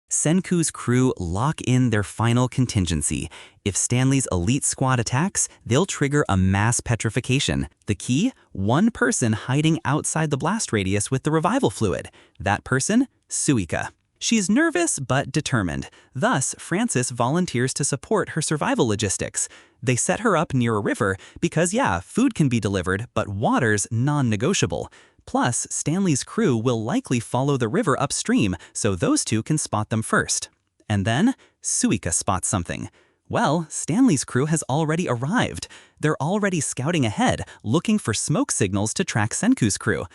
Senku's crew lock in their final contingency. If Stanley's elite squad attacks, they'll trigger a mass petrification. The key? One person hiding outside the blast radius with the revival fluid. That person? Suika. She's nervous but determined. Thus, Francis volunteers to support her survival logistics. They set her up near a river because, yeah, food can be delivered, but water's non-negotiable. Plus, Stanley's crew will likely follow the river upstream, so those two can spot them first. And then, Suika spots something. Well, Stanley's crew has already arrived. They're already scouting ahead, looking for smoke signals to track Senku's crew.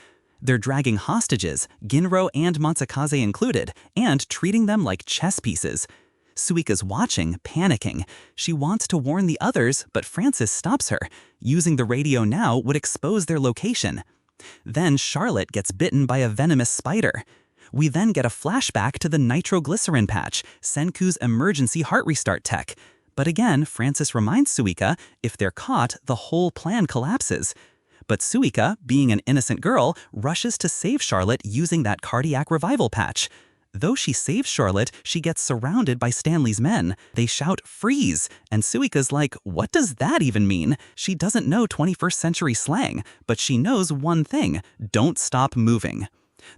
They're dragging hostages, Ginro and Matsukaze included, and treating them like chess pieces. Suika's watching, panicking. She wants to warn the others, but Francis stops her. Using the radio now would expose their location. Then Charlotte gets bitten by a venomous spider. We then get a flashback to the nitroglycerin patch, Senku's emergency heart restart tech. But again, Francis reminds Suika, if they're caught, the whole plan collapses. But Suika, being an innocent girl, rushes to save Charlotte using that cardiac revival patch. Though she saves Charlotte, she gets surrounded by Stanley's men. They shout, "Freeze!" And Suika's like, what does that even mean? She doesn't know 21st century slang, but she knows one thing: don't stop moving.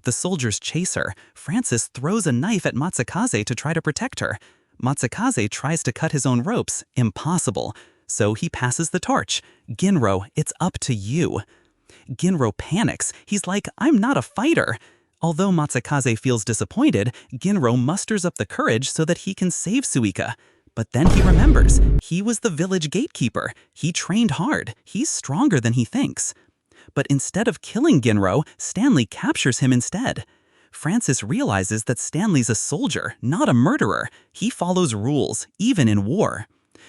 The soldiers chase her. Francis throws a knife at Matsukaze to try to protect her. Matsukaze tries to cut his own ropes. Impossible. So he passes the torch. Ginro, it's up to you. Ginro panics. He's like, I'm not a fighter. Although Matsukaze feels disappointed, Ginro musters up the courage so that he can save Suika. But then he remembers, he was the village gatekeeper. He trained hard. He's stronger than he thinks. But instead of killing Ginro, Stanley captures him instead. Francis realizes that Stanley's a soldier, not a murderer. He follows rules, even in war.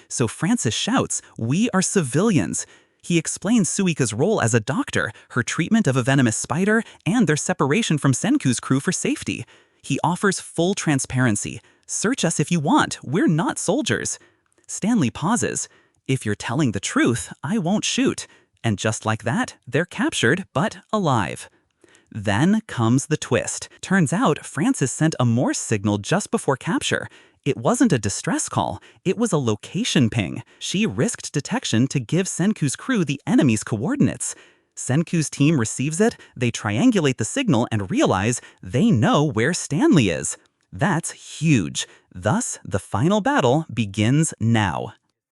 So Francis shouts, "We are civilians." He explains Suika's role as a doctor, her treatment of a venomous spider, and their separation from Senku's crew for safety. He offers full transparency. Search us if you want, we're not soldiers. Stanley pauses. If you're telling the truth, I won't shoot. And just like that, they're captured, but alive. Then comes the twist. Turns out Francis sent a Morse signal just before capture. It wasn't a distress call, it was a location ping. She risked detection to give Senku's crew the enemy's coordinates. Senku's team receives it, they triangulate the signal and realize they know where Stanley is. That's huge. Thus, the final battle begins now.